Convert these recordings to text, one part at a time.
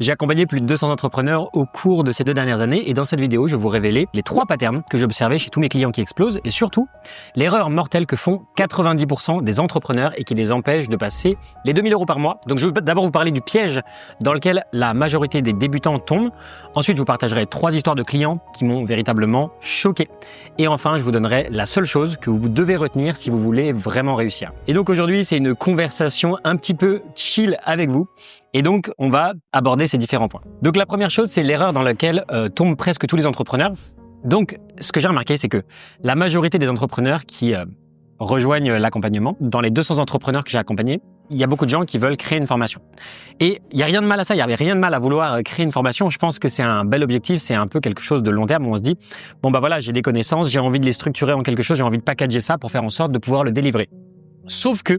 J'ai accompagné plus de 200 entrepreneurs au cours de ces 2 dernières années et dans cette vidéo, je vais vous révéler les 3 patterns que j'observais chez tous mes clients qui explosent et surtout, l'erreur mortelle que font 90% des entrepreneurs et qui les empêche de passer les 2000 € par mois. Donc je vais d'abord vous parler du piège dans lequel la majorité des débutants tombent. Ensuite, je vous partagerai 3 histoires de clients qui m'ont véritablement choqué. Et enfin, je vous donnerai la seule chose que vous devez retenir si vous voulez vraiment réussir. Et donc aujourd'hui, c'est une conversation un petit peu chill avec vous. Et donc, on va aborder ces différents points. Donc, la première chose, c'est l'erreur dans laquelle tombent presque tous les entrepreneurs. Donc, ce que j'ai remarqué, c'est que la majorité des entrepreneurs qui rejoignent l'accompagnement, dans les 200 entrepreneurs que j'ai accompagnés, il y a beaucoup de gens qui veulent créer une formation. Et il n'y a rien de mal à ça, il n'y a rien de mal à vouloir créer une formation. Je pense que c'est un bel objectif, c'est un peu quelque chose de long terme où on se dit, bon bah voilà, j'ai des connaissances, j'ai envie de les structurer en quelque chose, j'ai envie de packager ça pour faire en sorte de pouvoir le délivrer. Sauf que,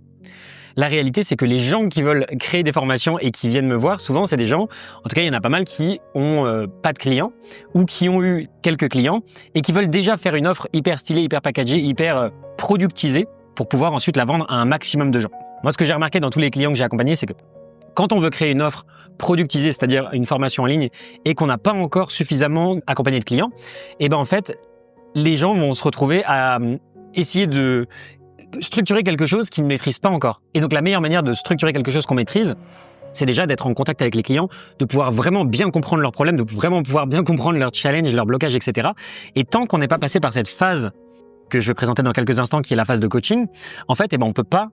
la réalité, c'est que les gens qui veulent créer des formations et qui viennent me voir, souvent, c'est des gens, en tout cas, il y en a pas mal qui ont pas de clients ou qui ont eu quelques clients et qui veulent déjà faire une offre hyper stylée, hyper packagée, hyper productisée pour pouvoir ensuite la vendre à un maximum de gens. Moi, ce que j'ai remarqué dans tous les clients que j'ai accompagnés, c'est que quand on veut créer une offre productisée, c'est-à-dire une formation en ligne, et qu'on n'a pas encore suffisamment accompagné de clients, et ben en fait, les gens vont se retrouver à essayer de structurer quelque chose qu'ils ne maîtrisent pas encore. Et donc la meilleure manière de structurer quelque chose qu'on maîtrise, c'est déjà d'être en contact avec les clients, de pouvoir vraiment bien comprendre leurs problèmes, de vraiment pouvoir bien comprendre leurs challenges, leurs blocages, etc. Et tant qu'on n'est pas passé par cette phase que je vais présenter dans quelques instants, qui est la phase de coaching, en fait, on ne peut pas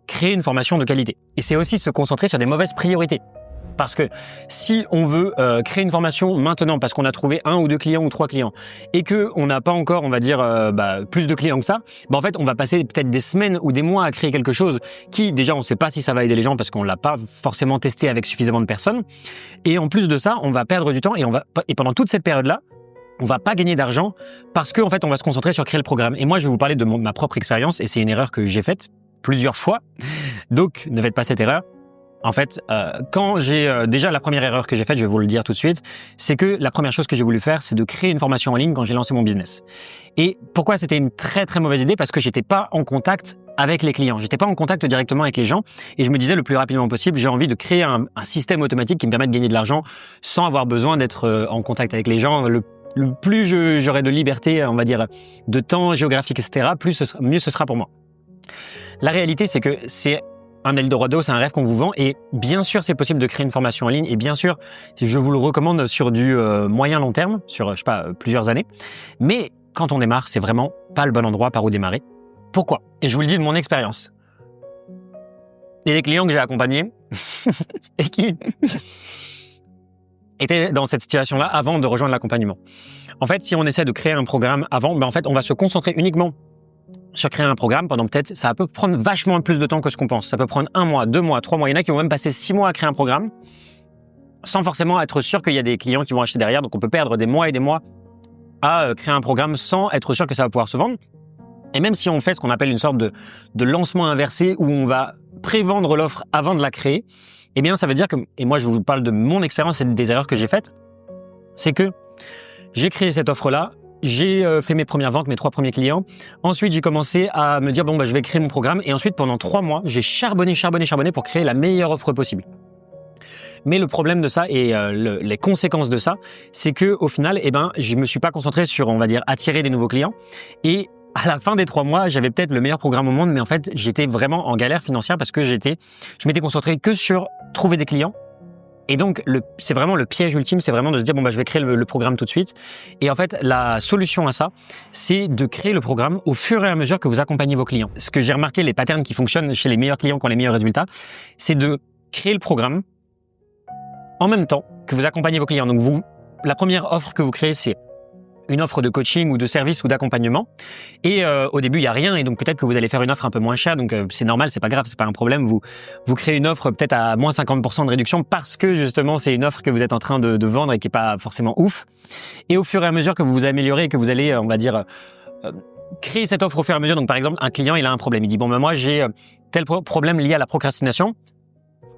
créer une formation de qualité. Et c'est aussi se concentrer sur des mauvaises priorités. Parce que si on veut créer une formation maintenant parce qu'on a trouvé 1 ou 2 clients ou 3 clients et que on n'a pas encore, on va dire, plus de clients que ça, en fait, on va passer peut-être des semaines ou des mois à créer quelque chose qui, déjà, on ne sait pas si ça va aider les gens parce qu'on l'a pas forcément testé avec suffisamment de personnes. Et en plus de ça, on va perdre du temps et pendant toute cette période-là, on va pas gagner d'argent parce qu'en fait, on va se concentrer sur créer le programme. Et moi, je vais vous parler de ma propre expérience et c'est une erreur que j'ai faite plusieurs fois. Donc, ne faites pas cette erreur. En fait, quand j'ai déjà la première erreur que j'ai faite, je vais vous le dire tout de suite, c'est que la première chose que j'ai voulu faire, c'est de créer une formation en ligne quand j'ai lancé mon business. Et pourquoi c'était une très très mauvaise idée? Parce que j'étais pas en contact avec les clients, j'étais pas en contact directement avec les gens, et je me disais le plus rapidement possible, j'ai envie de créer un système automatique qui me permette de gagner de l'argent sans avoir besoin d'être en contact avec les gens. Le plus j'aurai de liberté, on va dire, de temps géographique, etc., mieux ce sera pour moi. La réalité, c'est que c'est un Eldorado, c'est un rêve qu'on vous vend et bien sûr, c'est possible de créer une formation en ligne et bien sûr, je vous le recommande sur du moyen long terme, sur, je sais pas, plusieurs années. Mais quand on démarre, c'est vraiment pas le bon endroit par où démarrer. Pourquoi? Et je vous le dis de mon expérience. Il y a des clients que j'ai accompagnés et qui étaient dans cette situation-là avant de rejoindre l'accompagnement. En fait, si on essaie de créer un programme avant, en fait, on va se concentrer uniquement sur créer un programme pendant peut-être, ça peut prendre vachement plus de temps que ce qu'on pense. Ça peut prendre 1 mois, 2 mois, 3 mois. Il y en a qui vont même passer 6 mois à créer un programme sans forcément être sûr qu'il y a des clients qui vont acheter derrière. Donc, on peut perdre des mois et des mois à créer un programme sans être sûr que ça va pouvoir se vendre. Et même si on fait ce qu'on appelle une sorte de lancement inversé où on va pré-vendre l'offre avant de la créer, eh bien, ça veut dire que, et moi, je vous parle de mon expérience et des erreurs que j'ai faites, c'est que j'ai créé cette offre-là. J'ai fait mes premières ventes, mes 3 premiers clients. Ensuite, j'ai commencé à me dire, je vais créer mon programme. Et ensuite, pendant 3 mois, j'ai charbonné pour créer la meilleure offre possible. Mais le problème de ça et les conséquences de ça, c'est que au final, je me suis pas concentré sur, on va dire, attirer des nouveaux clients. Et à la fin des 3 mois, j'avais peut-être le meilleur programme au monde, mais en fait, j'étais vraiment en galère financière parce que je m'étais concentré que sur trouver des clients. Et donc, c'est vraiment le piège ultime, c'est vraiment de se dire, je vais créer le programme tout de suite. Et en fait, la solution à ça, c'est de créer le programme au fur et à mesure que vous accompagnez vos clients. Ce que j'ai remarqué, les patterns qui fonctionnent chez les meilleurs clients qui ont les meilleurs résultats, c'est de créer le programme en même temps que vous accompagnez vos clients. Donc, la première offre que vous créez, c'est une offre de coaching ou de service ou d'accompagnement. Et au début, il n'y a rien. Et donc, peut-être que vous allez faire une offre un peu moins chère. Donc, c'est normal, c'est pas grave, c'est pas un problème. Vous créez une offre peut-être à moins 50% de réduction parce que justement, c'est une offre que vous êtes en train de vendre et qui est pas forcément ouf. Et au fur et à mesure que vous vous améliorez et que vous allez, on va dire, créer cette offre au fur et à mesure. Donc, par exemple, un client, il a un problème. Il dit, moi, j'ai tel problème lié à la procrastination.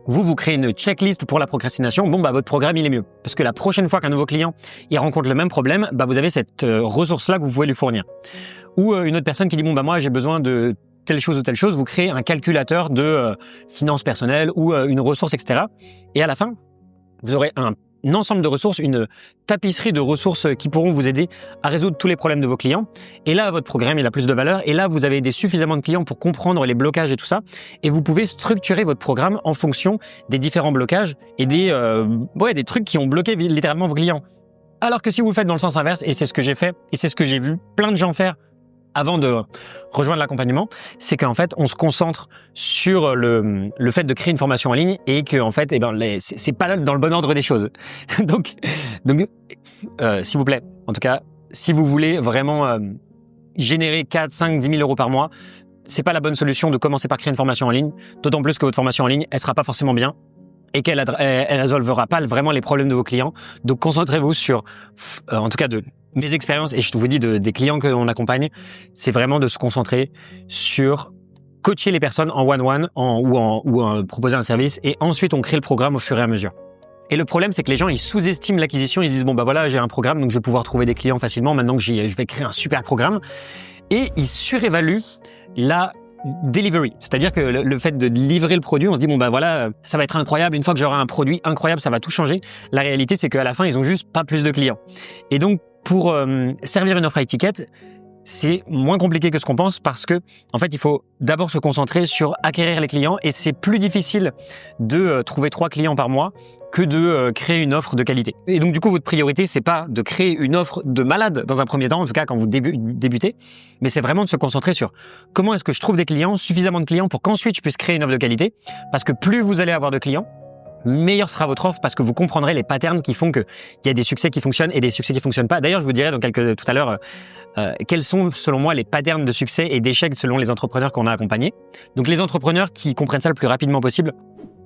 Vous créez une checklist pour la procrastination, votre programme, il est mieux. Parce que la prochaine fois qu'un nouveau client, il rencontre le même problème, vous avez cette ressource-là que vous pouvez lui fournir. Ou une autre personne qui dit, moi, j'ai besoin de telle chose ou telle chose, vous créez un calculateur de finances personnelles ou une ressource, etc. Et à la fin, Vous aurez un ensemble de ressources, une tapisserie de ressources qui pourront vous aider à résoudre tous les problèmes de vos clients. Et là, votre programme, il a plus de valeur. Et là, vous avez aidé suffisamment de clients pour comprendre les blocages et tout ça. Et vous pouvez structurer votre programme en fonction des différents blocages et des trucs qui ont bloqué littéralement vos clients. Alors que si vous le faites dans le sens inverse, et c'est ce que j'ai fait, et c'est ce que j'ai vu plein de gens faire avant de rejoindre l'accompagnement, c'est qu'en fait, on se concentre sur le fait de créer une formation en ligne et que en fait, c'est pas dans le bon ordre des choses. donc, s'il vous plaît, en tout cas, si vous voulez vraiment générer 4, 5, 10 000 euros par mois, c'est pas la bonne solution de commencer par créer une formation en ligne, d'autant plus que votre formation en ligne, elle sera pas forcément bien et qu'elle résolvera pas vraiment les problèmes de vos clients. Donc, concentrez-vous sur, en tout cas, de mes expériences, et je vous dis des clients qu'on accompagne, c'est vraiment de se concentrer sur coacher les personnes en one-one ou proposer un service, et ensuite on crée le programme au fur et à mesure. Et le problème, c'est que les gens, ils sous-estiment l'acquisition, ils disent bon bah voilà, j'ai un programme, donc je vais pouvoir trouver des clients facilement, maintenant que je vais créer un super programme, et ils surévaluent la delivery, c'est-à-dire que le fait de livrer le produit, on se dit bon bah voilà, ça va être incroyable, une fois que j'aurai un produit incroyable, ça va tout changer. La réalité, c'est qu'à la fin, ils ont juste pas plus de clients. Et donc, pour servir une offre high ticket, c'est moins compliqué que ce qu'on pense parce que, en fait, il faut d'abord se concentrer sur acquérir les clients, et c'est plus difficile de trouver 3 clients par mois que de créer une offre de qualité. Et donc, du coup, votre priorité, c'est pas de créer une offre de malade dans un premier temps, en tout cas quand vous débutez, mais c'est vraiment de se concentrer sur comment est-ce que je trouve des clients, suffisamment de clients pour qu'ensuite je puisse créer une offre de qualité, parce que plus vous allez avoir de clients, meilleure sera votre offre, parce que vous comprendrez les patterns qui font qu'il y a des succès qui fonctionnent et des succès qui fonctionnent pas. D'ailleurs, je vous dirai tout à l'heure quels sont, selon moi, les patterns de succès et d'échecs selon les entrepreneurs qu'on a accompagnés. Donc, les entrepreneurs qui comprennent ça le plus rapidement possible,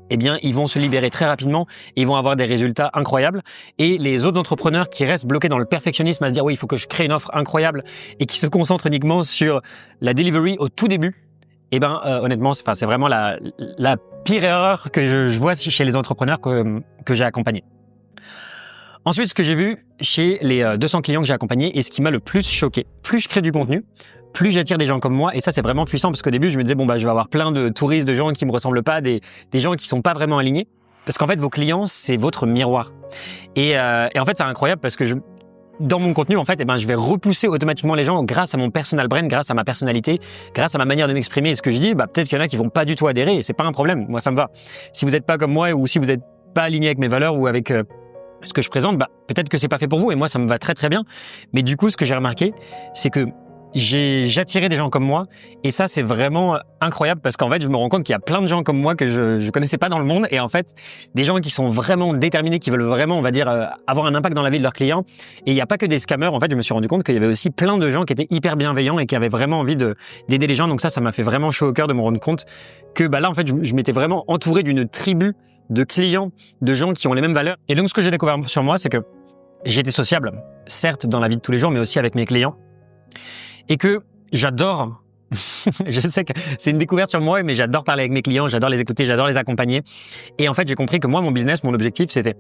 eh bien, ils vont se libérer très rapidement et ils vont avoir des résultats incroyables. Et les autres entrepreneurs qui restent bloqués dans le perfectionnisme à se dire oui, il faut que je crée une offre incroyable et qui se concentrent uniquement sur la delivery au tout début, eh ben, honnêtement, c'est vraiment la pire erreur que je vois chez les entrepreneurs que j'ai accompagnés. Ensuite, ce que j'ai vu chez les 200 clients que j'ai accompagnés et ce qui m'a le plus choqué, plus je crée du contenu, plus j'attire des gens comme moi. Et ça, c'est vraiment puissant parce qu'au début, je me disais, bon, bah, je vais avoir plein de touristes, de gens qui me ressemblent pas, des gens qui sont pas vraiment alignés. Parce qu'en fait, vos clients, c'est votre miroir. Et en fait, c'est incroyable parce que dans mon contenu, en fait, je vais repousser automatiquement les gens grâce à mon personal brand, grâce à ma personnalité, grâce à ma manière de m'exprimer et ce que je dis. Bah, peut-être qu'il y en a qui vont pas du tout adhérer et c'est pas un problème. Moi, ça me va. Si vous n'êtes pas comme moi ou si vous n'êtes pas aligné avec mes valeurs ou avec ce que je présente, bah, peut-être que c'est pas fait pour vous et moi, ça me va très très bien. Mais du coup, ce que j'ai remarqué, c'est que j'attirais des gens comme moi et ça, c'est vraiment incroyable parce qu'en fait, je me rends compte qu'il y a plein de gens comme moi que je connaissais pas dans le monde et en fait, des gens qui sont vraiment déterminés, qui veulent vraiment, on va dire, avoir un impact dans la vie de leurs clients. Et il n'y a pas que des scammers. En fait, je me suis rendu compte qu'il y avait aussi plein de gens qui étaient hyper bienveillants et qui avaient vraiment envie d'aider les gens. Donc ça m'a fait vraiment chaud au cœur de me rendre compte que bah là, en fait, je m'étais vraiment entouré d'une tribu de clients, de gens qui ont les mêmes valeurs. Et donc, ce que j'ai découvert sur moi, c'est que j'étais sociable, certes dans la vie de tous les jours, mais aussi avec mes clients. Et que j'adore, je sais que c'est une découverte sur moi, mais j'adore parler avec mes clients, j'adore les écouter, j'adore les accompagner. Et en fait, j'ai compris que moi, mon business, mon objectif, c'était,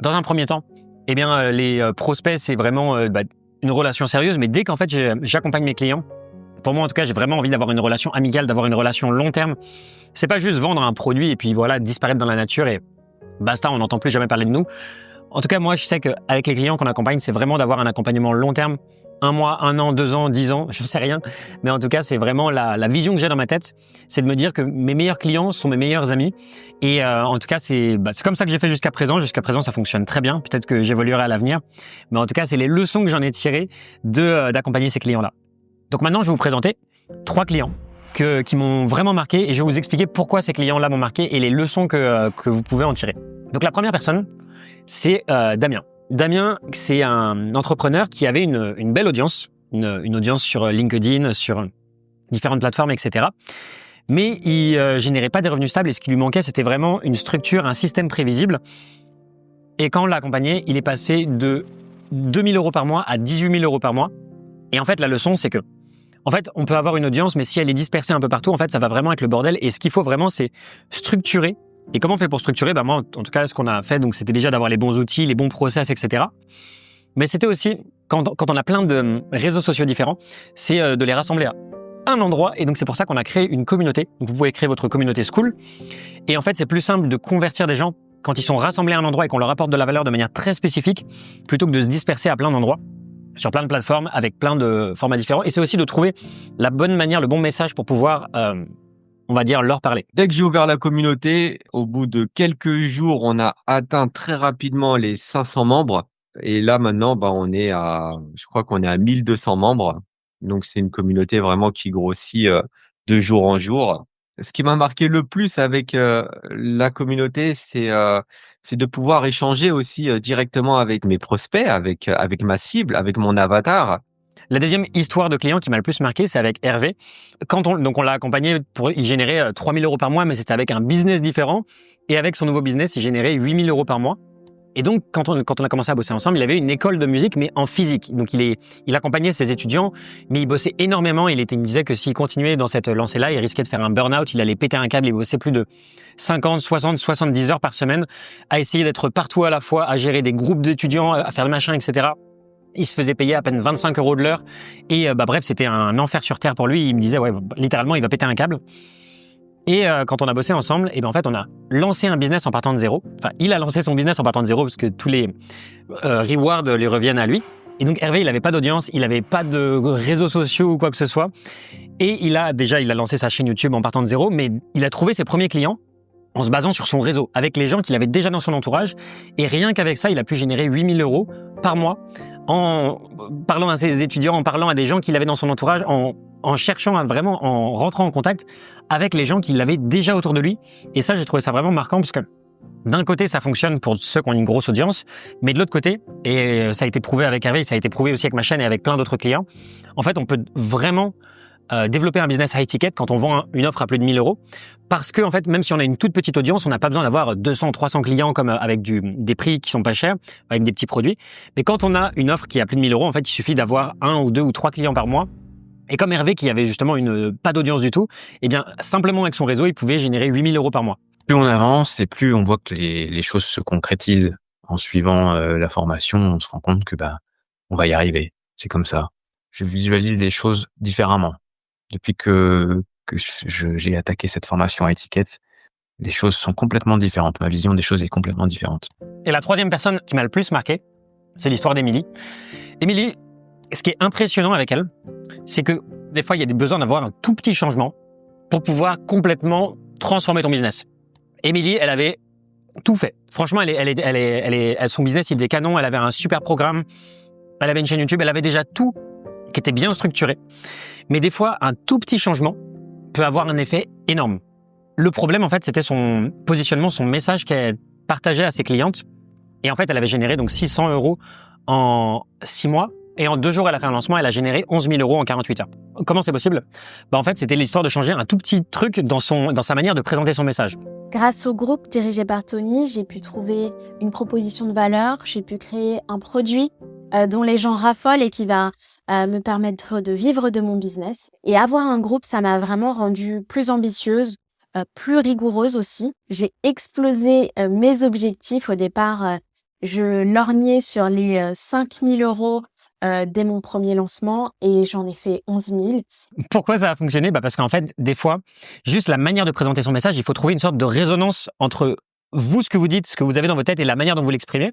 dans un premier temps, eh bien, les prospects, c'est vraiment une relation sérieuse. Mais dès qu'en fait, j'accompagne mes clients, pour moi, en tout cas, j'ai vraiment envie d'avoir une relation amicale, d'avoir une relation long terme. C'est pas juste vendre un produit et puis voilà, disparaître dans la nature et basta, on n'entend plus jamais parler de nous. En tout cas, moi, je sais qu'avec les clients qu'on accompagne, c'est vraiment d'avoir un accompagnement long terme. 1 mois, 1 an, 2 ans, 10 ans, je ne sais rien. Mais en tout cas, c'est vraiment la vision que j'ai dans ma tête. C'est de me dire que mes meilleurs clients sont mes meilleurs amis. Et en tout cas, c'est comme ça que j'ai fait jusqu'à présent. Jusqu'à présent, ça fonctionne très bien. Peut-être que j'évoluerai à l'avenir. Mais en tout cas, c'est les leçons que j'en ai tirées d'accompagner ces clients-là. Donc maintenant, je vais vous présenter 3 clients qui m'ont vraiment marqué et je vais vous expliquer pourquoi ces clients-là m'ont marqué et les leçons que vous pouvez en tirer. Donc la première personne, c'est Damien. Damien, c'est un entrepreneur qui avait une belle audience, une audience sur LinkedIn, sur différentes plateformes, etc. Mais il générait pas des revenus stables et ce qui lui manquait, c'était vraiment une structure, un système prévisible. Et quand on l'a accompagné, il est passé de 2 000 euros par mois à 18 000 euros par mois. Et en fait, la leçon, c'est que en fait, on peut avoir une audience, mais si elle est dispersée un peu partout, en fait, ça va vraiment être le bordel. Et ce qu'il faut vraiment, c'est structurer. Et comment on fait pour structurer ? Bah moi, en tout cas, ce qu'on a fait, donc c'était déjà d'avoir les bons outils, les bons process, etc. Mais c'était aussi, quand on a plein de réseaux sociaux différents, c'est de les rassembler à un endroit. Et donc, c'est pour ça qu'on a créé une communauté. Donc, vous pouvez créer votre communauté Skool. Et en fait, c'est plus simple de convertir des gens quand ils sont rassemblés à un endroit et qu'on leur apporte de la valeur de manière très spécifique, plutôt que de se disperser à plein d'endroits, sur plein de plateformes, avec plein de formats différents. Et c'est aussi de trouver la bonne manière, le bon message pour pouvoir, on va dire, leur parler. Dès que j'ai ouvert la communauté, au bout de quelques jours, on a atteint très rapidement les 500 membres. Et là, maintenant, je crois qu'on est à 1200 membres. Donc, c'est une communauté vraiment qui grossit de jour en jour. Ce qui m'a marqué le plus avec la communauté, c'est de pouvoir échanger aussi directement avec mes prospects, avec ma cible, avec mon avatar. La deuxième histoire de client qui m'a le plus marqué, c'est avec Hervé. Donc on l'a accompagné pour y générer 3 000 euros par mois, mais c'était avec un business différent. Et avec son nouveau business, il générait 8 000 euros par mois. Et donc, quand on a commencé à bosser ensemble, il avait une école de musique, mais en physique. Donc, il accompagnait ses étudiants, mais il bossait énormément. Il me disait que s'il continuait dans cette lancée-là, il risquait de faire un burn-out. Il allait péter un câble. Il bossait plus de 50, 60, 70 heures par semaine à essayer d'être partout à la fois, à gérer des groupes d'étudiants, à faire le machin, etc. Il se faisait payer à peine 25 euros de l'heure. Et bref, c'était un enfer sur terre pour lui. Il me disait, ouais, littéralement, il va péter un câble. Et quand on a bossé ensemble, en fait, on a lancé un business en partant de zéro. Enfin, il a lancé son business en partant de zéro parce que tous les rewards lui reviennent à lui. Et donc, Hervé, il n'avait pas d'audience, il n'avait pas de réseaux sociaux ou quoi que ce soit. Et il a lancé sa chaîne YouTube en partant de zéro, mais il a trouvé ses premiers clients en se basant sur son réseau, avec les gens qu'il avait déjà dans son entourage. Et rien qu'avec ça, il a pu générer 8 000 euros par mois en parlant à ses étudiants, en parlant à des gens qu'il avait dans son entourage, en cherchant en rentrant en contact avec les gens qui l'avaient déjà autour de lui. Et ça, j'ai trouvé ça vraiment marquant parce que d'un côté, ça fonctionne pour ceux qui ont une grosse audience, mais de l'autre côté, et ça a été prouvé avec Hervé, ça a été prouvé aussi avec ma chaîne et avec plein d'autres clients, en fait, on peut vraiment développer un business high ticket quand on vend une offre à plus de 1 000 euros. Parce que, en fait, même si on a une toute petite audience, on n'a pas besoin d'avoir 200, 300 clients comme avec des prix qui sont pas chers, avec des petits produits. Mais quand on a une offre qui a plus de 1 000 euros, en fait, il suffit d'avoir 1 ou 2 ou 3 clients par mois. Et comme Hervé, qui avait justement pas d'audience du tout, simplement avec son réseau, il pouvait générer 8 000 euros par mois. Plus on avance et plus on voit que les choses se concrétisent en suivant la formation, on se rend compte que on va y arriver. C'est comme ça. Je visualise les choses différemment. Depuis que j'ai attaqué cette formation à étiquette, les choses sont complètement différentes. Ma vision des choses est complètement différente. Et la troisième personne qui m'a le plus marqué, c'est l'histoire d'Émilie. Émilie, ce qui est impressionnant avec elle, c'est que des fois, il y a besoin d'avoir un tout petit changement pour pouvoir complètement transformer ton business. Émilie, elle avait tout fait. Franchement, son business, il faisait canon. Elle avait un super programme. Elle avait une chaîne YouTube. Elle avait déjà tout qui était bien structuré. Mais des fois, un tout petit changement peut avoir un effet énorme. Le problème, en fait, c'était son positionnement, son message qu'elle partageait à ses clientes. Et en fait, elle avait généré donc 600 euros en 6 mois. Et en 2 jours, elle a fait un lancement, elle a généré 11 000 euros en 48 heures. Comment c'est possible? En fait, c'était l'histoire de changer un tout petit truc dans sa manière de présenter son message. Grâce au groupe dirigé par Tony, j'ai pu trouver une proposition de valeur, j'ai pu créer un produit dont les gens raffolent et qui va me permettre de vivre de mon business. Et avoir un groupe, ça m'a vraiment rendue plus ambitieuse, plus rigoureuse aussi. J'ai explosé mes objectifs. Au départ, je lorgnais sur les 5 000 euros dès mon premier lancement et j'en ai fait 11 000. Pourquoi ça a fonctionné? Parce qu'en fait, des fois, juste la manière de présenter son message, il faut trouver une sorte de résonance entre vous, ce que vous dites, ce que vous avez dans votre tête et la manière dont vous l'exprimez.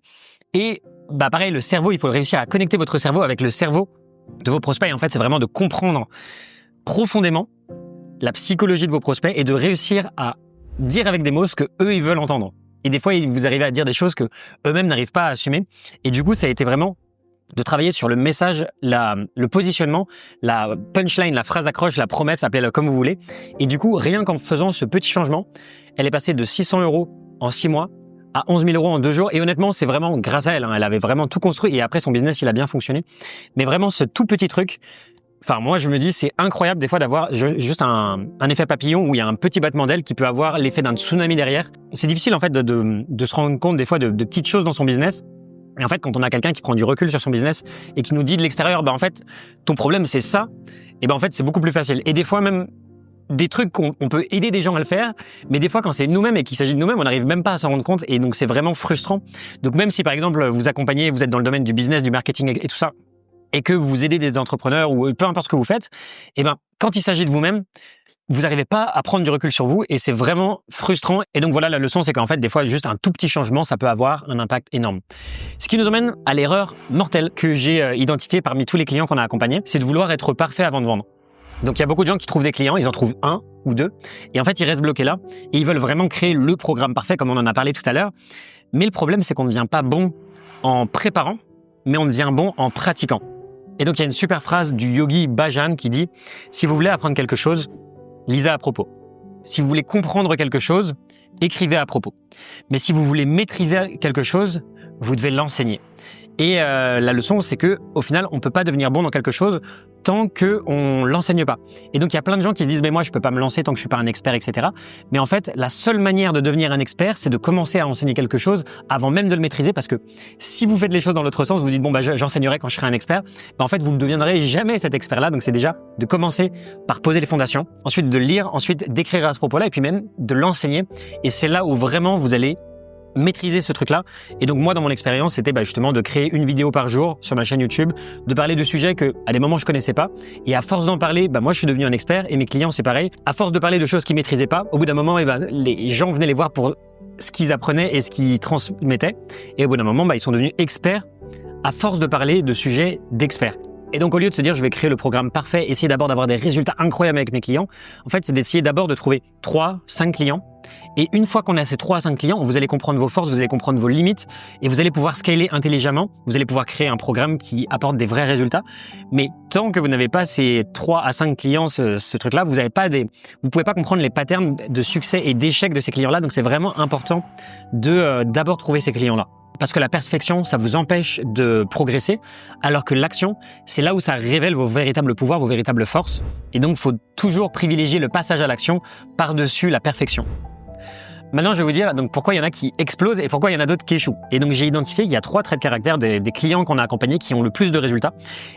Et pareil, le cerveau, il faut réussir à connecter votre cerveau avec le cerveau de vos prospects. Et en fait, c'est vraiment de comprendre profondément la psychologie de vos prospects et de réussir à dire avec des mots ce que eux ils veulent entendre. Et des fois, vous arrivez à dire des choses que eux-mêmes n'arrivent pas à assumer. Et du coup, ça a été vraiment de travailler sur le message, le positionnement, la punchline, la phrase d'accroche, la promesse, appelez-le comme vous voulez. Et du coup, rien qu'en faisant ce petit changement, elle est passée de 600 euros en 6 mois à 11 000 euros en 2 jours. Et honnêtement, c'est vraiment grâce à elle. Elle avait vraiment tout construit. Et après, son business, il a bien fonctionné. Mais vraiment, ce tout petit truc, moi, je me dis, c'est incroyable des fois d'avoir juste un effet papillon où il y a un petit battement d'aile qui peut avoir l'effet d'un tsunami derrière. C'est difficile, en fait, de se rendre compte des fois de petites choses dans son business. Et en fait, quand on a quelqu'un qui prend du recul sur son business et qui nous dit de l'extérieur, en fait, ton problème, c'est ça. Et en fait, c'est beaucoup plus facile. Et des fois, même des trucs qu'on peut aider des gens à le faire, mais des fois, quand c'est nous-mêmes et qu'il s'agit de nous-mêmes, on n'arrive même pas à s'en rendre compte. Et donc, c'est vraiment frustrant. Donc, même si, par exemple, vous accompagnez, vous êtes dans le domaine du business, du marketing et tout ça, et que vous aidez des entrepreneurs ou peu importe ce que vous faites, quand il s'agit de vous-même, vous n'arrivez pas à prendre du recul sur vous et c'est vraiment frustrant. Et donc voilà, la leçon, c'est qu'en fait, des fois, juste un tout petit changement, ça peut avoir un impact énorme. Ce qui nous emmène à l'erreur mortelle que j'ai identifiée parmi tous les clients qu'on a accompagnés, c'est de vouloir être parfait avant de vendre. Donc il y a beaucoup de gens qui trouvent des clients, ils en trouvent un ou deux, et en fait, ils restent bloqués là et ils veulent vraiment créer le programme parfait, comme on en a parlé tout à l'heure. Mais le problème, c'est qu'on ne devient pas bon en préparant, mais on devient bon en pratiquant. Et donc, il y a une super phrase du yogi Bhajan qui dit « Si vous voulez apprendre quelque chose, lisez à propos. Si vous voulez comprendre quelque chose, écrivez à propos. Mais si vous voulez maîtriser quelque chose, vous devez l'enseigner. » Et la leçon, c'est que au final, on peut pas devenir bon dans quelque chose tant que on l'enseigne pas. Et donc, il y a plein de gens qui se disent « mais moi, je peux pas me lancer tant que je suis pas un expert, etc. » Mais en fait, la seule manière de devenir un expert, c'est de commencer à enseigner quelque chose avant même de le maîtriser, parce que si vous faites les choses dans l'autre sens, vous dites « bon, bah, j'enseignerai quand je serai un expert », bah, en fait, vous ne deviendrez jamais cet expert-là. Donc, c'est déjà de commencer par poser les fondations, ensuite de lire, ensuite d'écrire à ce propos-là, et puis même de l'enseigner. Et c'est là où vraiment vous allez maîtriser ce truc-là. Et donc moi, dans mon expérience, c'était justement de créer une vidéo par jour sur ma chaîne YouTube, de parler de sujets que à des moments je connaissais pas. Et à force d'en parler, moi je suis devenu un expert et mes clients c'est pareil. À force de parler de choses qu'ils maîtrisaient pas, au bout d'un moment, les gens venaient les voir pour ce qu'ils apprenaient et ce qu'ils transmettaient. Et au bout d'un moment, ils sont devenus experts à force de parler de sujets d'experts. Et donc, au lieu de se dire, je vais créer le programme parfait, essayer d'abord d'avoir des résultats incroyables avec mes clients, en fait, c'est d'essayer d'abord de trouver 3, 5 clients. Et une fois qu'on a ces 3 à 5 clients, vous allez comprendre vos forces, vous allez comprendre vos limites et vous allez pouvoir scaler intelligemment. Vous allez pouvoir créer un programme qui apporte des vrais résultats. Mais tant que vous n'avez pas ces 3 à 5 clients, ce truc-là, vous pouvez pas comprendre les patterns de succès et d'échec de ces clients-là. Donc, c'est vraiment important de d'abord trouver ces clients-là. Parce que la perfection, ça vous empêche de progresser, alors que l'action, c'est là où ça révèle vos véritables pouvoirs, vos véritables forces. Et donc, il faut toujours privilégier le passage à l'action par-dessus la perfection. Maintenant, je vais vous dire donc pourquoi il y en a qui explosent et pourquoi il y en a d'autres qui échouent. Et donc, j'ai identifié qu'il y a 3 traits de caractère des clients qu'on a accompagnés qui ont le plus de résultats.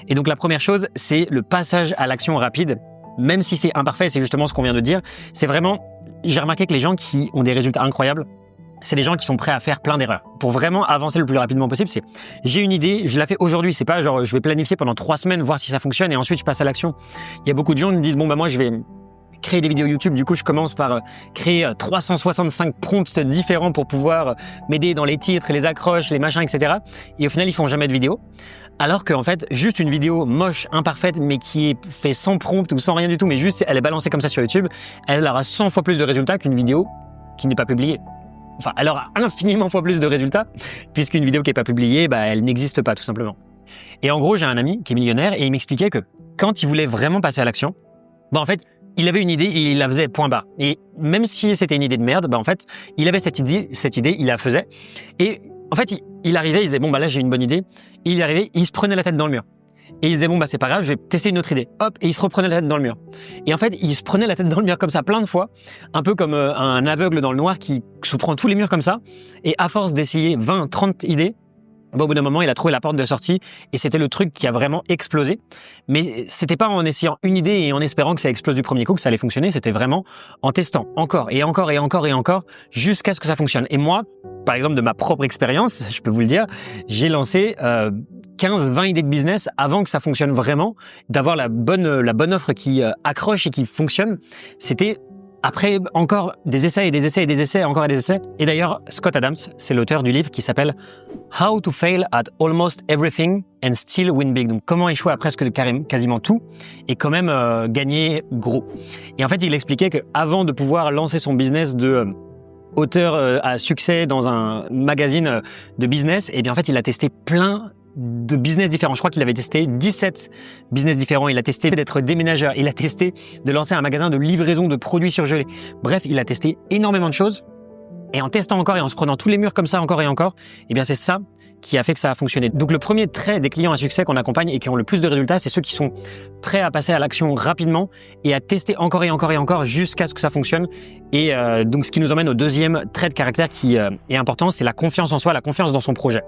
Et donc, la première chose, c'est le passage à l'action rapide. Même si c'est imparfait, c'est justement ce qu'on vient de dire. C'est vraiment, j'ai remarqué que les gens qui ont des résultats incroyables, c'est des gens qui sont prêts à faire plein d'erreurs. Pour vraiment avancer le plus rapidement possible, c'est j'ai une idée, je la fais aujourd'hui. C'est pas genre je vais planifier pendant 3 semaines, voir si ça fonctionne et ensuite je passe à l'action. Il y a beaucoup de gens qui me disent moi je vais créer des vidéos YouTube. Du coup, je commence par créer 365 prompts différents pour pouvoir m'aider dans les titres, les accroches, les machins, etc. Et au final, ils font jamais de vidéo. Alors qu'en fait, juste une vidéo moche, imparfaite, mais qui est fait sans prompt ou sans rien du tout, mais juste elle est balancée comme ça sur YouTube, elle aura 100 fois plus de résultats qu'une vidéo qui n'est pas publiée. Enfin, elle aura infiniment fois plus de résultats, puisqu'une vidéo qui n'est pas publiée, elle n'existe pas, tout simplement. Et en gros, j'ai un ami qui est millionnaire et il m'expliquait que quand il voulait vraiment passer à l'action, en fait, il avait une idée et il la faisait point barre. Et même si c'était une idée de merde, en fait, il avait cette idée, il la faisait. Et en fait, il arrivait, il disait, là, j'ai une bonne idée. Et il arrivait, il se prenait la tête dans le mur. Et il disait, c'est pas grave, je vais tester une autre idée. Hop, et il se reprenait la tête dans le mur. Et en fait, il se prenait la tête dans le mur comme ça plein de fois, un peu comme un aveugle dans le noir qui se prend tous les murs comme ça. Et à force d'essayer 20, 30 idées, au bout d'un moment, il a trouvé la porte de sortie et c'était le truc qui a vraiment explosé. Mais c'était pas en essayant une idée et en espérant que ça explose du premier coup que ça allait fonctionner. C'était vraiment en testant encore et encore et encore et encore jusqu'à ce que ça fonctionne. Et moi, par exemple, de ma propre expérience, je peux vous le dire, j'ai lancé 15-20 idées de business avant que ça fonctionne vraiment. D'avoir la bonne offre qui accroche et qui fonctionne, c'était après encore des essais et des essais et des essais, encore des essais. Et d'ailleurs, Scott Adams, c'est l'auteur du livre qui s'appelle How to Fail at Almost Everything and Still Win Big. Donc, comment échouer à presque quasiment tout et quand même gagner gros. Et en fait, il expliquait qu'avant de pouvoir lancer son business de auteur à succès dans un magazine de business, et bien en fait, il a testé plein de business différents. Je crois qu'il avait testé 17 business différents. Il a testé d'être déménageur. Il a testé de lancer un magasin de livraison de produits surgelés. Bref, il a testé énormément de choses. Et en testant encore et en se prenant tous les murs comme ça encore et encore, eh bien c'est ça qui a fait que ça a fonctionné. Donc le premier trait des clients à succès qu'on accompagne et qui ont le plus de résultats, c'est ceux qui sont prêts à passer à l'action rapidement et à tester encore et encore et encore jusqu'à ce que ça fonctionne. Et donc ce qui nous emmène au deuxième trait de caractère qui est important, c'est la confiance en soi, la confiance dans son projet.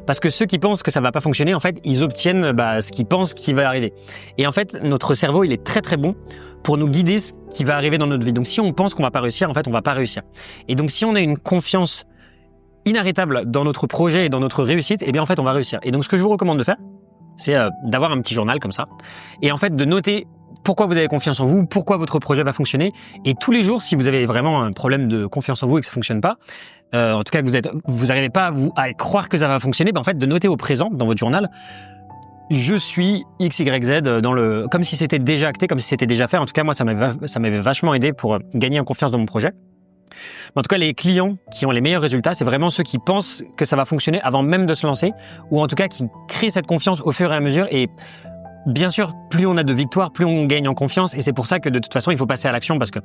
Parce que ceux qui pensent que ça va pas fonctionner, en fait, ils obtiennent ce qu'ils pensent qui va arriver. Et en fait, notre cerveau, il est très très bon pour nous guider ce qui va arriver dans notre vie. Donc si on pense qu'on va pas réussir, en fait, on va pas réussir. Et donc si on a une confiance inarrêtable dans notre projet et dans notre réussite, eh bien en fait, on va réussir. Et donc ce que je vous recommande de faire, c'est d'avoir un petit journal comme ça et en fait de noter pourquoi vous avez confiance en vous, pourquoi votre projet va fonctionner. Et tous les jours, si vous avez vraiment un problème de confiance en vous et que ça fonctionne pas, en tout cas que vous n'arrivez pas à croire que ça va fonctionner, en fait, de noter au présent dans votre journal, je suis XYZ comme si c'était déjà acté, comme si c'était déjà fait. En tout cas, moi, ça m'avait vachement aidé pour gagner en confiance dans mon projet. Mais en tout cas, les clients qui ont les meilleurs résultats, c'est vraiment ceux qui pensent que ça va fonctionner avant même de se lancer, ou en tout cas qui créent cette confiance au fur et à mesure. Et bien sûr, plus on a de victoires, plus on gagne en confiance. Et c'est pour ça que de toute façon, il faut passer à l'action, parce que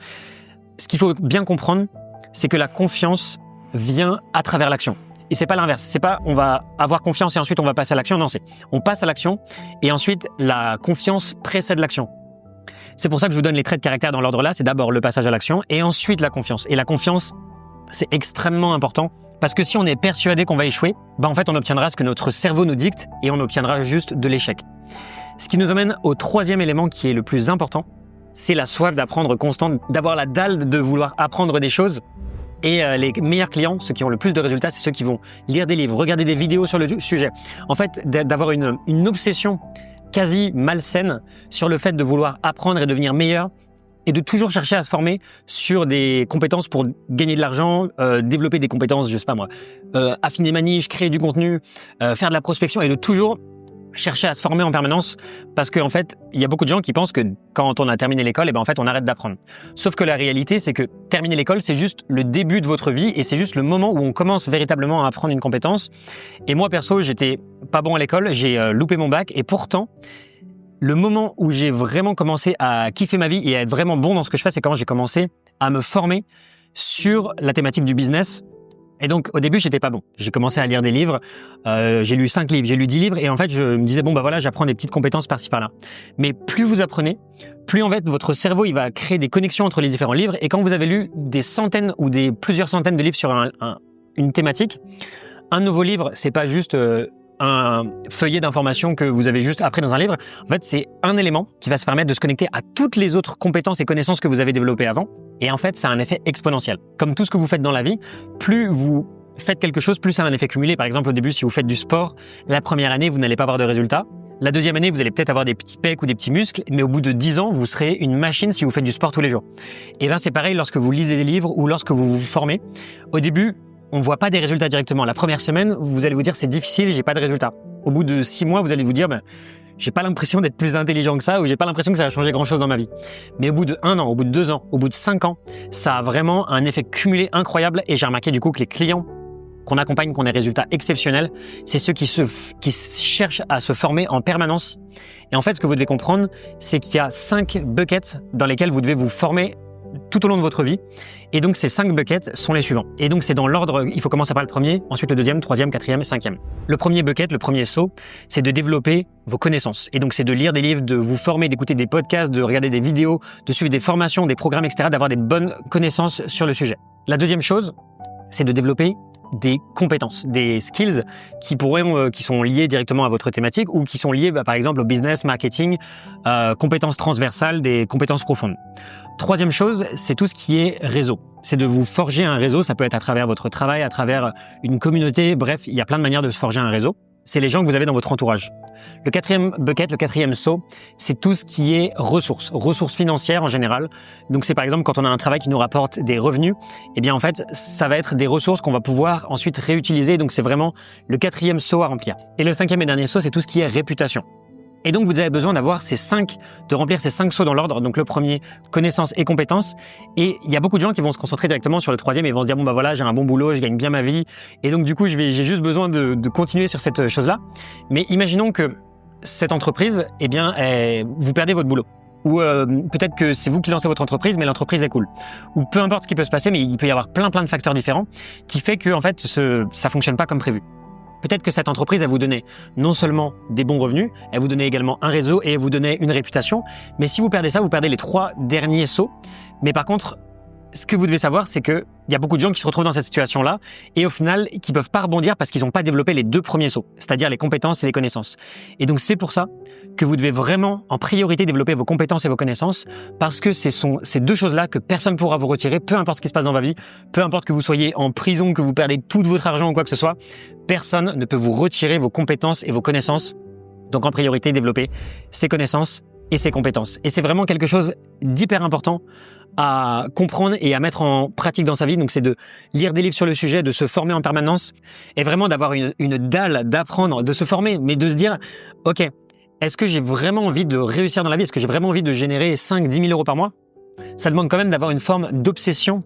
ce qu'il faut bien comprendre, c'est que la confiance vient à travers l'action. Et c'est pas l'inverse. C'est pas on va avoir confiance et ensuite on va passer à l'action. Non, c'est on passe à l'action et ensuite la confiance précède l'action. C'est pour ça que je vous donne les traits de caractère dans l'ordre là. C'est d'abord le passage à l'action et ensuite la confiance. Et la confiance, c'est extrêmement important parce que si on est persuadé qu'on va échouer, en fait on obtiendra ce que notre cerveau nous dicte et on obtiendra juste de l'échec. Ce qui nous amène au troisième élément qui est le plus important, c'est la soif d'apprendre constante, d'avoir la dalle de vouloir apprendre des choses. Et les meilleurs clients, ceux qui ont le plus de résultats, c'est ceux qui vont lire des livres, regarder des vidéos sur le sujet. En fait, d'avoir une obsession quasi malsaine sur le fait de vouloir apprendre et devenir meilleur et de toujours chercher à se former sur des compétences pour gagner de l'argent, développer des compétences, je sais pas moi, affiner ma niche, créer du contenu, faire de la prospection et de toujours chercher à se former en permanence parce qu'en fait, il y a beaucoup de gens qui pensent que quand on a terminé l'école, en fait, on arrête d'apprendre. Sauf que la réalité, c'est que terminer l'école, c'est juste le début de votre vie et c'est juste le moment où on commence véritablement à apprendre une compétence. Et moi, perso, j'étais pas bon à l'école, j'ai loupé mon bac et pourtant, le moment où j'ai vraiment commencé à kiffer ma vie et à être vraiment bon dans ce que je fais, c'est quand j'ai commencé à me former sur la thématique du business. Et donc, au début, j'étais pas bon. J'ai commencé à lire des livres. J'ai lu 5 livres, j'ai lu 10 livres. Et en fait, je me disais, j'apprends des petites compétences par-ci, par-là. Mais plus vous apprenez, plus en fait, votre cerveau, il va créer des connexions entre les différents livres. Et quand vous avez lu des centaines ou plusieurs centaines de livres sur une thématique, un nouveau livre, c'est pas juste un feuillet d'informations que vous avez juste appris dans un livre. En fait, c'est un élément qui va se permettre de se connecter à toutes les autres compétences et connaissances que vous avez développées avant. Et en fait, ça a un effet exponentiel. Comme tout ce que vous faites dans la vie, plus vous faites quelque chose, plus ça a un effet cumulé. Par exemple, au début, si vous faites du sport, la première année, vous n'allez pas avoir de résultats. La deuxième année, vous allez peut-être avoir des petits pecs ou des petits muscles, mais au bout de 10 ans, vous serez une machine si vous faites du sport tous les jours. Et c'est pareil lorsque vous lisez des livres ou lorsque vous vous formez. Au début, on ne voit pas des résultats directement. La première semaine, vous allez vous dire c'est difficile, j'ai pas de résultats. Au bout de 6 mois, vous allez vous dire j'ai pas l'impression d'être plus intelligent que ça ou j'ai pas l'impression que ça va changer grand chose dans ma vie. Mais au bout de 1 an, au bout de 2 ans, au bout de 5 ans, ça a vraiment un effet cumulé incroyable et j'ai remarqué du coup que les clients qu'on accompagne, qui ont des résultats exceptionnels, c'est ceux qui cherchent à se former en permanence. Et en fait, ce que vous devez comprendre, c'est qu'il y a 5 buckets dans lesquels vous devez vous former tout au long de votre vie. Et donc, ces 5 buckets sont les suivants. Et donc, c'est dans l'ordre, il faut commencer par le premier, ensuite le deuxième, troisième, quatrième et cinquième. Le premier bucket, le premier saut, c'est de développer vos connaissances. Et donc, c'est de lire des livres, de vous former, d'écouter des podcasts, de regarder des vidéos, de suivre des formations, des programmes, etc., d'avoir des bonnes connaissances sur le sujet. La deuxième chose, c'est de développer des compétences, des skills qui sont liés directement à votre thématique ou qui sont liés par exemple au business, marketing, compétences transversales, des compétences profondes. Troisième chose, c'est tout ce qui est réseau. C'est de vous forger un réseau, ça peut être à travers votre travail, à travers une communauté, bref, il y a plein de manières de se forger un réseau. C'est les gens que vous avez dans votre entourage. Le quatrième bucket, le quatrième saut, c'est tout ce qui est ressources financières en général. Donc c'est par exemple quand on a un travail qui nous rapporte des revenus, en fait ça va être des ressources qu'on va pouvoir ensuite réutiliser. Donc c'est vraiment le quatrième saut à remplir. Et le cinquième et dernier saut, c'est tout ce qui est réputation. Et donc, vous avez besoin de remplir ces 5 sauts dans l'ordre. Donc, le premier, connaissances et compétences. Et il y a beaucoup de gens qui vont se concentrer directement sur le troisième et vont se dire, j'ai un bon boulot, je gagne bien ma vie. Et donc, du coup, j'ai juste besoin de continuer sur cette chose-là. Mais imaginons que cette entreprise, vous perdez votre boulot. Ou peut-être que c'est vous qui lancez votre entreprise, mais l'entreprise est cool. Ou peu importe ce qui peut se passer, mais il peut y avoir plein de facteurs différents qui fait que, en fait, ça fonctionne pas comme prévu. Peut-être que cette entreprise, elle vous donnait non seulement des bons revenus, elle vous donnait également un réseau et elle vous donnait une réputation. Mais si vous perdez ça, vous perdez les 3 derniers sauts. Mais par contre, ce que vous devez savoir, c'est qu'il y a beaucoup de gens qui se retrouvent dans cette situation-là et au final, qui peuvent pas rebondir parce qu'ils n'ont pas développé les 2 premiers sauts, c'est-à-dire les compétences et les connaissances. Et donc, c'est pour ça que vous devez vraiment, en priorité, développer vos compétences et vos connaissances parce que ce sont ces 2 choses-là que personne ne pourra vous retirer, peu importe ce qui se passe dans votre vie, peu importe que vous soyez en prison, que vous perdez tout votre argent ou quoi que ce soit, personne ne peut vous retirer vos compétences et vos connaissances. Donc, en priorité, développer ces connaissances et ses compétences. Et c'est vraiment quelque chose d'hyper important à comprendre et à mettre en pratique dans sa vie. Donc, c'est de lire des livres sur le sujet, de se former en permanence et vraiment d'avoir une dalle d'apprendre, de se former, mais de se dire, OK, est-ce que j'ai vraiment envie de réussir dans la vie? Est-ce que j'ai vraiment envie de générer 5-10 000 euros par mois? Ça demande quand même d'avoir une forme d'obsession.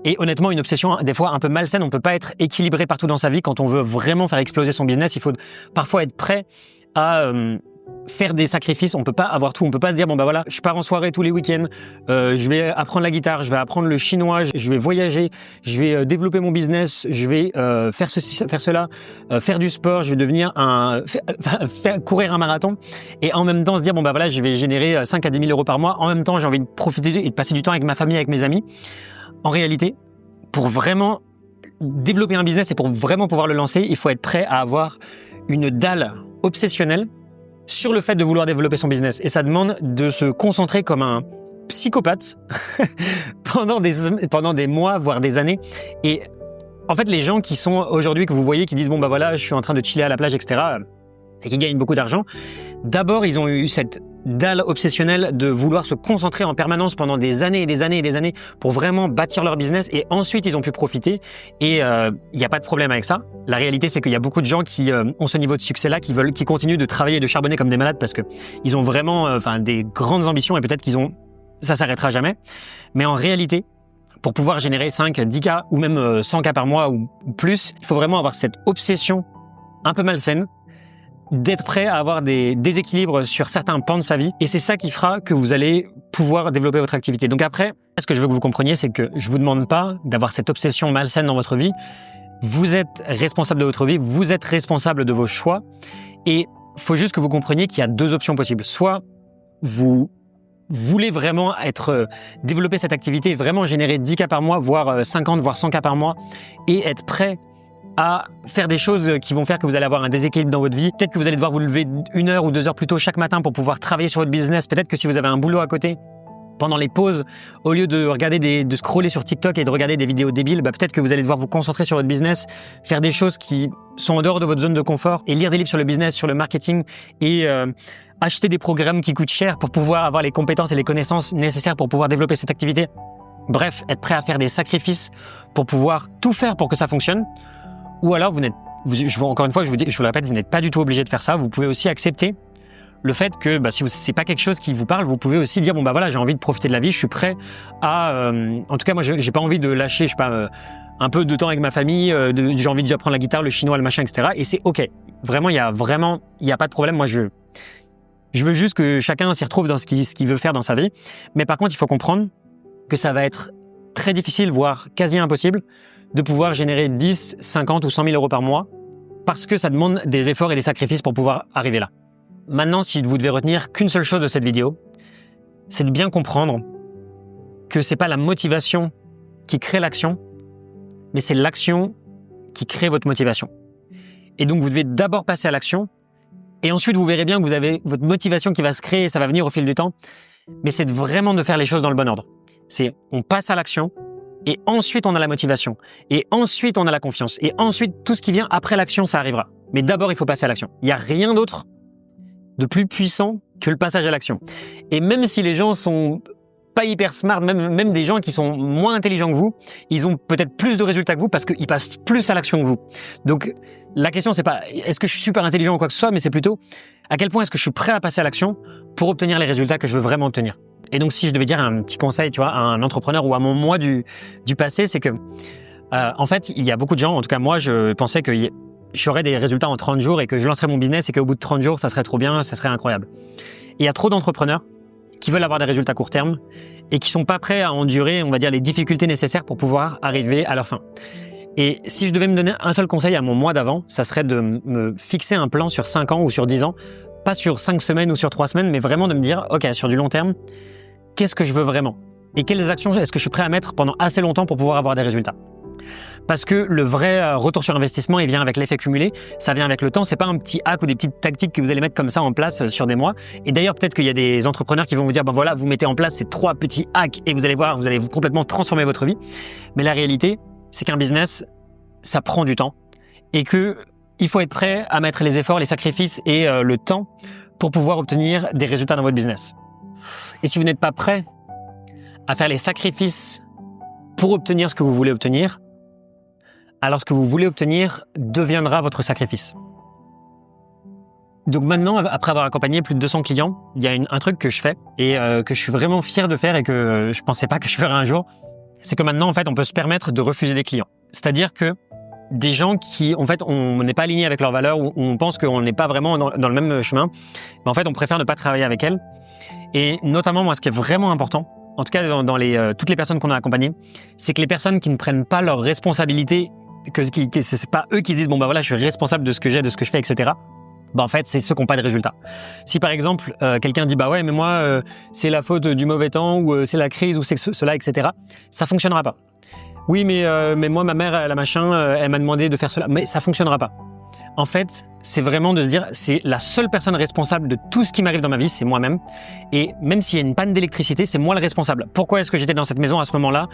Et honnêtement, une obsession, des fois, un peu malsaine. On peut pas être équilibré partout dans sa vie. Quand on veut vraiment faire exploser son business, il faut parfois être prêt à faire des sacrifices. On peut pas avoir tout. On peut pas se dire, bon, bah voilà, je pars en soirée tous les week-ends, je vais apprendre la guitare, je vais apprendre le chinois, je vais voyager, je vais développer mon business, je vais faire ceci, faire cela, faire du sport, je vais devenir courir un marathon. Et en même temps, se dire, bon, bah voilà, je vais générer 5 à 10 000 euros par mois. En même temps, j'ai envie de profiter et de passer du temps avec ma famille, avec mes amis. En réalité, pour vraiment développer un business et pour vraiment pouvoir le lancer, il faut être prêt à avoir une dalle obsessionnelle sur le fait de vouloir développer son business. Et ça demande de se concentrer comme un psychopathe pendant des mois, voire des années. Et en fait, les gens qui sont aujourd'hui, que vous voyez, qui disent, bon, bah voilà, je suis en train de chiller à la plage, etc., et qui gagnent beaucoup d'argent, d'abord, ils ont eu cette dalle obsessionnelle de vouloir se concentrer en permanence pendant des années et des années et des années pour vraiment bâtir leur business, et ensuite ils ont pu profiter, et il n'y a pas de problème avec ça. La réalité, c'est qu'il y a beaucoup de gens qui ont ce niveau de succès-là, qui continuent de travailler et de charbonner comme des malades parce que ils ont vraiment des grandes ambitions, et peut-être ça s'arrêtera jamais. Mais en réalité, pour pouvoir générer 5, 10K ou même 100K par mois ou plus, il faut vraiment avoir cette obsession un peu malsaine d'être prêt à avoir des déséquilibres sur certains pans de sa vie. Et c'est ça qui fera que vous allez pouvoir développer votre activité. Donc après, ce que je veux que vous compreniez, c'est que je vous demande pas d'avoir cette obsession malsaine dans votre vie. Vous êtes responsable de votre vie, vous êtes responsable de vos choix. Et il faut juste que vous compreniez qu'il y a 2 options possibles. Soit vous voulez vraiment développer cette activité, vraiment générer 10K par mois, voire 50, voire 100K par mois, et être prêt à faire des choses qui vont faire que vous allez avoir un déséquilibre dans votre vie. Peut-être que vous allez devoir vous lever 1 heure ou 2 heures plus tôt chaque matin pour pouvoir travailler sur votre business. Peut-être que si vous avez un boulot à côté, pendant les pauses, au lieu de de scroller sur TikTok et de regarder des vidéos débiles, peut-être que vous allez devoir vous concentrer sur votre business, faire des choses qui sont en dehors de votre zone de confort et lire des livres sur le business, sur le marketing et acheter des programmes qui coûtent cher pour pouvoir avoir les compétences et les connaissances nécessaires pour pouvoir développer cette activité. Bref, être prêt à faire des sacrifices pour pouvoir tout faire pour que ça fonctionne. Ou alors, encore une fois, je vous le répète, vous n'êtes pas du tout obligé de faire ça. Vous pouvez aussi accepter le fait que si c'est pas quelque chose qui vous parle, vous pouvez aussi dire, bon, voilà, j'ai envie de profiter de la vie, je suis prêt à... en tout cas, moi, j'ai pas envie de lâcher, je sais pas, un peu de temps avec ma famille, j'ai envie de apprendre la guitare, le chinois, le machin, etc. Et c'est OK. Vraiment, il y a pas de problème. Moi, je veux juste que chacun s'y retrouve dans ce qu'il veut faire dans sa vie. Mais par contre, il faut comprendre que ça va être très difficile, voire quasi impossible, de pouvoir générer 10, 50 ou 100 000 euros par mois parce que ça demande des efforts et des sacrifices pour pouvoir arriver là. Maintenant, si vous devez retenir qu'une seule chose de cette vidéo, c'est de bien comprendre que c'est pas la motivation qui crée l'action, mais c'est l'action qui crée votre motivation. Et donc, vous devez d'abord passer à l'action et ensuite, vous verrez bien que vous avez votre motivation qui va se créer, ça va venir au fil du temps. Mais c'est vraiment de faire les choses dans le bon ordre. On passe à l'action, et ensuite on a la motivation, et ensuite on a la confiance, et ensuite tout ce qui vient après l'action, ça arrivera. Mais d'abord, il faut passer à l'action. Il n'y a rien d'autre de plus puissant que le passage à l'action. Et même si les gens sont pas hyper smart, même des gens qui sont moins intelligents que vous, ils ont peut-être plus de résultats que vous parce qu'ils passent plus à l'action que vous. Donc la question, c'est pas est-ce que je suis super intelligent ou quoi que ce soit, mais c'est plutôt à quel point est-ce que je suis prêt à passer à l'action pour obtenir les résultats que je veux vraiment obtenir. Et donc, si je devais dire un petit conseil, tu vois, à un entrepreneur ou à mon moi du passé, c'est que, en fait, il y a beaucoup de gens, en tout cas moi, je pensais que j'aurais des résultats en 30 jours et que je lancerais mon business et qu'au bout de 30 jours, ça serait trop bien, ça serait incroyable. Et il y a trop d'entrepreneurs qui veulent avoir des résultats à court terme et qui sont pas prêts à endurer, on va dire, les difficultés nécessaires pour pouvoir arriver à leur fin. Et si je devais me donner un seul conseil à mon moi d'avant, ça serait de me fixer un plan sur 5 ans ou sur 10 ans, pas sur 5 semaines ou sur 3 semaines, mais vraiment de me dire, OK, sur du long terme, qu'est-ce que je veux vraiment? Et quelles actions est-ce que je suis prêt à mettre pendant assez longtemps pour pouvoir avoir des résultats? Parce que le vrai retour sur investissement, il vient avec l'effet cumulé, ça vient avec le temps, c'est pas un petit hack ou des petites tactiques que vous allez mettre comme ça en place sur des mois. Et d'ailleurs, peut-être qu'il y a des entrepreneurs qui vont vous dire, voilà, vous mettez en place ces 3 petits hacks et vous allez voir, vous allez complètement transformer votre vie. Mais la réalité, c'est qu'un business, ça prend du temps et que il faut être prêt à mettre les efforts, les sacrifices et le temps pour pouvoir obtenir des résultats dans votre business. Et si vous n'êtes pas prêt à faire les sacrifices pour obtenir ce que vous voulez obtenir, alors ce que vous voulez obtenir deviendra votre sacrifice. Donc maintenant, après avoir accompagné plus de 200 clients, il y a un truc que je fais et que je suis vraiment fier de faire et que je pensais pas que je ferais un jour, c'est que maintenant, en fait, on peut se permettre de refuser des clients. C'est-à-dire que des gens qui, en fait, on n'est pas aligné avec leurs valeurs ou on pense qu'on n'est pas vraiment dans le même chemin, mais en fait, on préfère ne pas travailler avec elles. Et notamment, moi, ce qui est vraiment important, en tout cas dans toutes les personnes qu'on a accompagnées, c'est que les personnes qui ne prennent pas leurs responsabilités, que c'est pas eux qui se disent bon bah voilà, je suis responsable de ce que j'ai, de ce que je fais, etc. Bah en fait, c'est ceux qui n'ont pas de résultats. Si par exemple quelqu'un dit bah ouais mais moi c'est la faute du mauvais temps ou c'est la crise ou c'est cela, etc. Ça fonctionnera pas. Oui mais moi ma mère elle a machin, elle m'a demandé de faire cela, mais ça fonctionnera pas. En fait, c'est vraiment de se dire, c'est la seule personne responsable de tout ce qui m'arrive dans ma vie, c'est moi-même. Et même s'il y a une panne d'électricité, c'est moi le responsable. Pourquoi est-ce que j'étais dans cette maison à ce moment-là?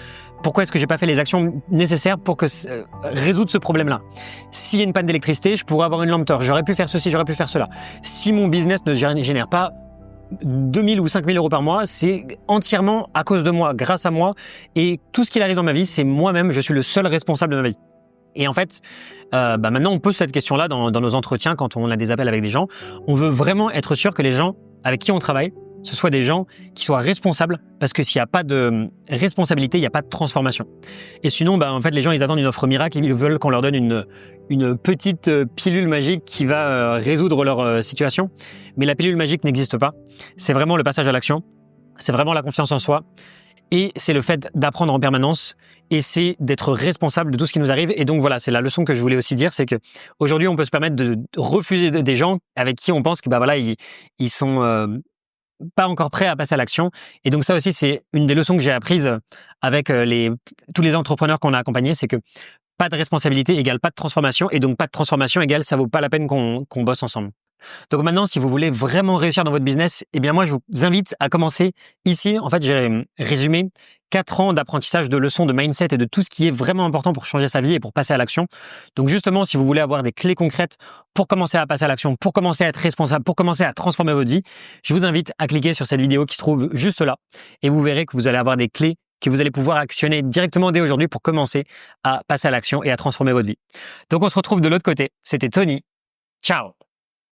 Pourquoi est-ce que j'ai pas fait les actions nécessaires pour résoudre ce problème-là? S'il y a une panne d'électricité, je pourrais avoir une lampe torche. J'aurais pu faire ceci, j'aurais pu faire cela. Si mon business ne génère pas 2000 ou 5000 euros par mois, c'est entièrement à cause de moi, grâce à moi. Et tout ce qui arrive dans ma vie, c'est moi-même. Je suis le seul responsable de ma vie. Et en fait, maintenant, on pose cette question-là dans nos entretiens quand on a des appels avec des gens. On veut vraiment être sûr que les gens avec qui on travaille, ce soient des gens qui soient responsables, parce que s'il n'y a pas de responsabilité, il n'y a pas de transformation. Et sinon, en fait, les gens, ils attendent une offre miracle, ils veulent qu'on leur donne une petite pilule magique qui va résoudre leur situation. Mais la pilule magique n'existe pas. C'est vraiment le passage à l'action. C'est vraiment la confiance en soi. Et c'est le fait d'apprendre en permanence et c'est d'être responsable de tout ce qui nous arrive. Et donc voilà, c'est la leçon que je voulais aussi dire, c'est que aujourd'hui on peut se permettre de refuser des gens avec qui on pense que voilà ils sont pas encore prêts à passer à l'action. Et donc ça aussi c'est une des leçons que j'ai apprises avec tous les entrepreneurs qu'on a accompagnés, c'est que pas de responsabilité égale pas de transformation et donc pas de transformation égale ça vaut pas la peine qu'on bosse ensemble. Donc maintenant, si vous voulez vraiment réussir dans votre business, eh bien moi, je vous invite à commencer ici. En fait, j'ai résumé 4 ans d'apprentissage de leçons de mindset et de tout ce qui est vraiment important pour changer sa vie et pour passer à l'action. Donc justement, si vous voulez avoir des clés concrètes pour commencer à passer à l'action, pour commencer à être responsable, pour commencer à transformer votre vie, je vous invite à cliquer sur cette vidéo qui se trouve juste là et vous verrez que vous allez avoir des clés que vous allez pouvoir actionner directement dès aujourd'hui pour commencer à passer à l'action et à transformer votre vie. Donc on se retrouve de l'autre côté. C'était Tony. Ciao!